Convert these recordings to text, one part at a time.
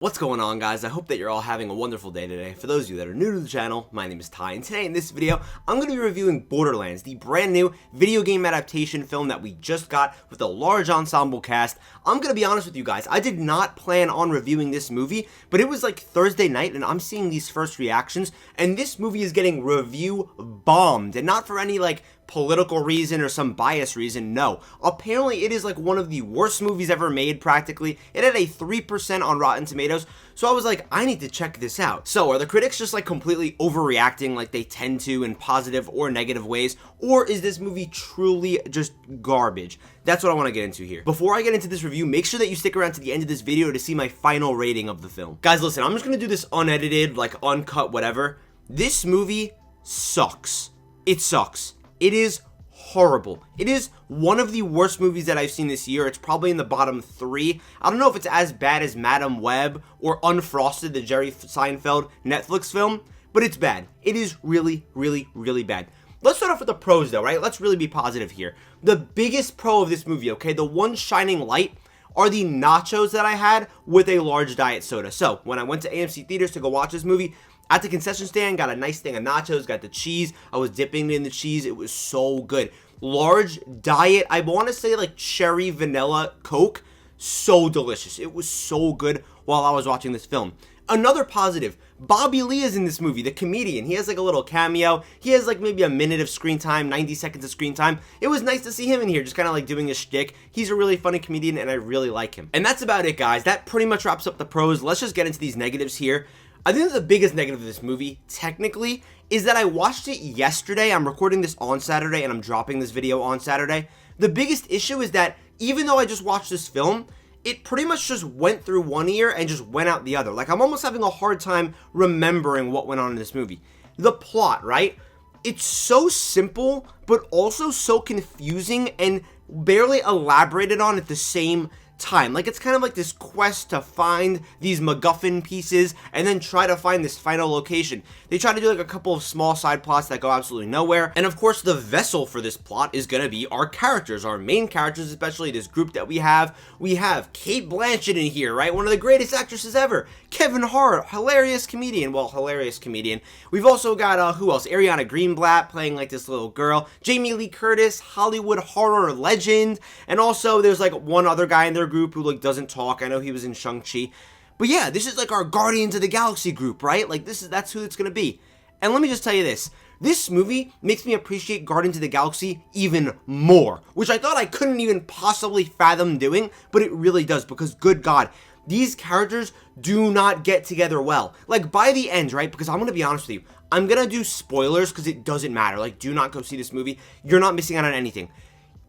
What's going on, guys? I hope that you're all having a wonderful day today. For those of you that are new to the channel, my name is Ty, and today in this video, I'm going to be reviewing Borderlands, the brand new video game adaptation film that we just got with a large ensemble cast. I'm going to be honest with you guys, I did not plan on reviewing this movie, but it was like Thursday night, and I'm seeing these first reactions, and this movie is getting review bombed, and not for any like political reason or some bias reason. No, apparently it is like one of the worst movies ever made. Practically it had a 3% on Rotten Tomatoes, so I was like, I need to check this out. So are the critics just like completely overreacting like they tend to in positive or negative ways, or is this movie truly just garbage? That's what I want to get into here. Before I get into this review, make sure that you stick around to the end of this video to see my final rating of the film. Guys, listen, I'm just gonna do this unedited, like uncut, whatever. This movie sucks. It sucks. It is horrible. It is one of the worst movies that I've seen this year. It's probably in the bottom 3. I don't know if it's as bad as Madam Web or Unfrosted, the Jerry Seinfeld Netflix film, but it's bad. It is really, really, really bad. Let's start off with the pros though, right? Let's really be positive here. The biggest pro of this movie, okay, the one shining light, are the nachos that I had with a large diet soda. So when I went to AMC Theaters to go watch this movie, at the concession stand, got a nice thing of nachos, got the cheese. I was dipping it in the cheese. It was so good. Large diet, I want to say like cherry vanilla Coke. So delicious. It was so good while I was watching this film. Another positive, Bobby Lee is in this movie, the comedian. He has like a little cameo. He has like maybe a minute of screen time, 90 seconds of screen time. It was nice to see him in here, just kind of like doing his shtick. He's a really funny comedian and I really like him. And that's about it, guys. That pretty much wraps up the pros. Let's just get into these negatives here. I think that the biggest negative of this movie, technically, is that I watched it yesterday. I'm recording this on Saturday and I'm dropping this video on Saturday. The biggest issue is that even though I just watched this film, it pretty much just went through one ear and just went out the other. Like, I'm almost having a hard time remembering what went on in this movie. The plot, right? It's so simple, but also so confusing and barely elaborated on at the same time. Like, it's kind of like this quest to find these MacGuffin pieces and then try to find this final location. They try to do like a couple of small side plots that go absolutely nowhere, and of course the vessel for this plot is gonna be our characters, our main characters, especially this group that we have. We have Cate Blanchett in here, right? One of the greatest actresses ever. Kevin Hart, hilarious comedian. Well, hilarious comedian. We've also got who else? Ariana Greenblatt playing like this little girl. Jamie Lee Curtis, Hollywood horror legend, and also there's like one other guy in their group who like doesn't talk. I know he was in Shang-Chi. But yeah, this is like our Guardians of the Galaxy group, right? Like that's who it's gonna be. And let me just tell you this. This movie makes me appreciate Guardians of the Galaxy even more, which I thought I couldn't even possibly fathom doing, but it really does, because good God, these characters do not get together well. Like, by the end, right? Because I'm gonna be honest with you, I'm gonna do spoilers because it doesn't matter. Like, do not go see this movie. You're not missing out on anything.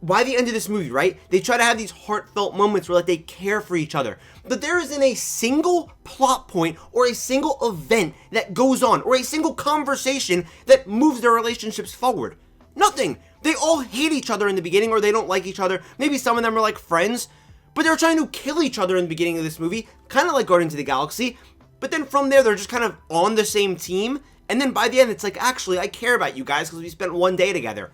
By the end of this movie, right, they try to have these heartfelt moments where like they care for each other, but there isn't a single plot point or a single event that goes on or a single conversation that moves their relationships forward. Nothing. They all hate each other in the beginning, or they don't like each other. Maybe some of them are like friends, but they're trying to kill each other in the beginning of this movie, kind of like Guardians of the Galaxy. But then from there, they're just kind of on the same team, and then by the end, it's like, actually, I care about you guys because we spent one day together.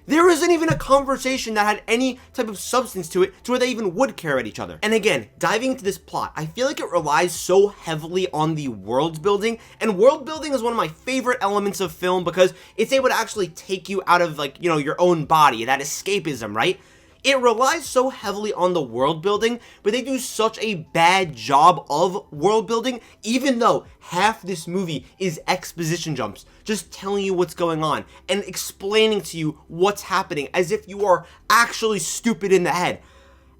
There isn't even a conversation that had any type of substance to it to where they even would care about each other. And again, diving into this plot, I feel like it relies so heavily on the world building, and world building is one of my favorite elements of film because it's able to actually take you out of like, you know, your own body, that escapism, right? It relies so heavily on the world building, but they do such a bad job of world building, even though half this movie is exposition jumps, just telling you what's going on and explaining to you what's happening as if you are actually stupid in the head.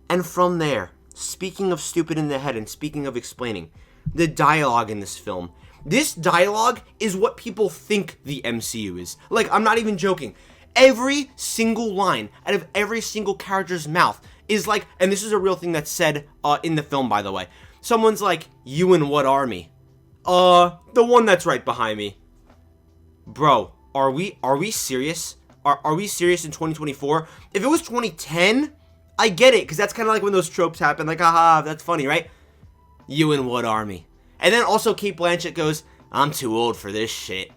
And from there, speaking of stupid in the head and speaking of explaining, the dialogue in this film. This dialogue is what people think the MCU is. Like, I'm not even joking. Every single line out of every single character's mouth is like, and this is a real thing that's said in the film, by the way. Someone's like, "You in what army?" The one that's right behind me. Bro, are we serious? Are we serious in 2024? If it was 2010, I get it, because that's kind of like when those tropes happen, like, haha, that's funny, right? You in what army? And then also Cate Blanchett goes, "I'm too old for this shit."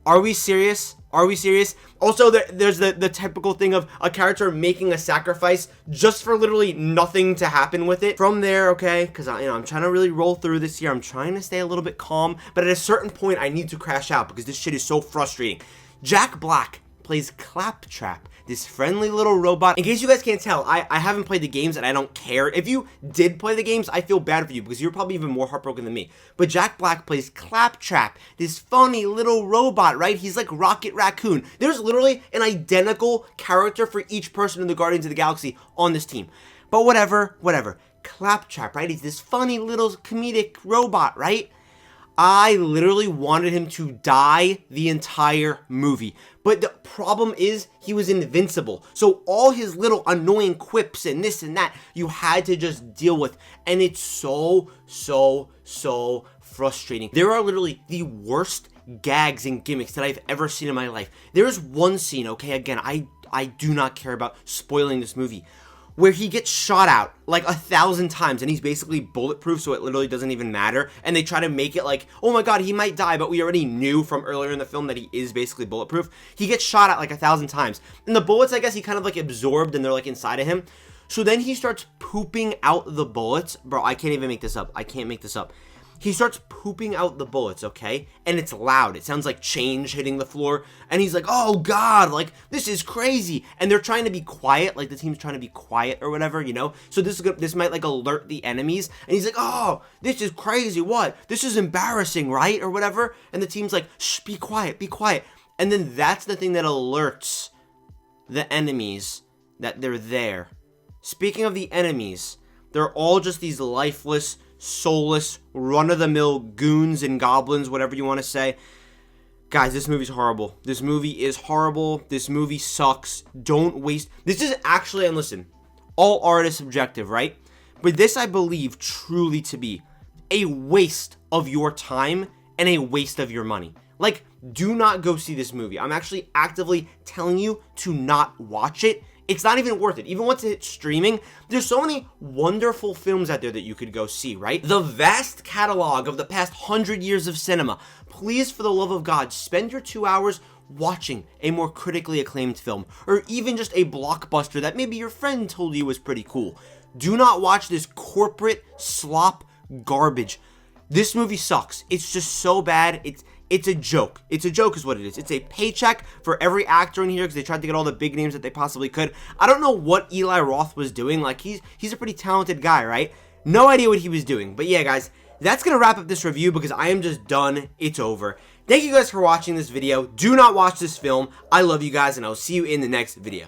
Are we serious? Are we serious? Also, there's the typical thing of a character making a sacrifice just for literally nothing to happen with it. From there, okay, because I'm trying to really roll through this here. I'm trying to stay a little bit calm, but at a certain point, I need to crash out because this shit is so frustrating. Jack Black plays Claptrap, this friendly little robot. In case you guys can't tell, I haven't played the games and I don't care. If you did play the games, I feel bad for you because you're probably even more heartbroken than me. But Jack Black plays Claptrap, this funny little robot, right? He's like Rocket Raccoon. There's literally an identical character for each person in the Guardians of the Galaxy on this team. But whatever. Claptrap, right? He's this funny little comedic robot, right? I literally wanted him to die the entire movie. But the problem is, he was invincible. So all his little annoying quips and this and that, you had to just deal with. And it's so frustrating. There are literally the worst gags and gimmicks that I've ever seen in my life. There's one scene, okay, again, I do not care about spoiling this movie, where he gets shot out like 1,000 times and he's basically bulletproof, so it literally doesn't even matter. And they try to make it like, oh my god, he might die, but we already knew from earlier in the film that he is basically bulletproof. He gets shot at like 1,000 times. And the bullets, I guess he kind of like absorbed and they're like inside of him. So then he starts pooping out the bullets. Bro, I can't even make this up. I can't make this up. He starts pooping out the bullets, okay? And it's loud. It sounds like change hitting the floor. And he's like, oh god, like, this is crazy. And they're trying to be quiet, like the team's trying to be quiet or whatever, you know? So this might like alert the enemies. And he's like, oh, this is crazy, what? This is embarrassing, right? Or whatever. And the team's like, shh, be quiet, be quiet. And then that's the thing that alerts the enemies that they're there. Speaking of the enemies, they're all just these lifeless, soulless, run-of-the-mill goons and goblins, whatever you want to say. Guys, this movie's horrible. This movie is horrible. This movie sucks. Don't waste. This is actually, and listen, all art is subjective, right? But this I believe truly to be a waste of your time and a waste of your money. Like, do not go see this movie. I'm actually actively telling you to not watch it. It's not even worth it. Even once it's streaming, there's so many wonderful films out there that you could go see, right? The vast catalog of the past 100 years of cinema. Please, for the love of God, spend your 2 hours watching a more critically acclaimed film, or even just a blockbuster that maybe your friend told you was pretty cool. Do not watch this corporate slop garbage. This movie sucks. It's just so bad. It's a joke. It's a joke is what it is. It's a paycheck for every actor in here because they tried to get all the big names that they possibly could. I don't know what Eli Roth was doing. Like, he's a pretty talented guy, right? No idea what he was doing. But yeah, guys, that's going to wrap up this review because I am just done. It's over. Thank you guys for watching this video. Do not watch this film. I love you guys, and I'll see you in the next video.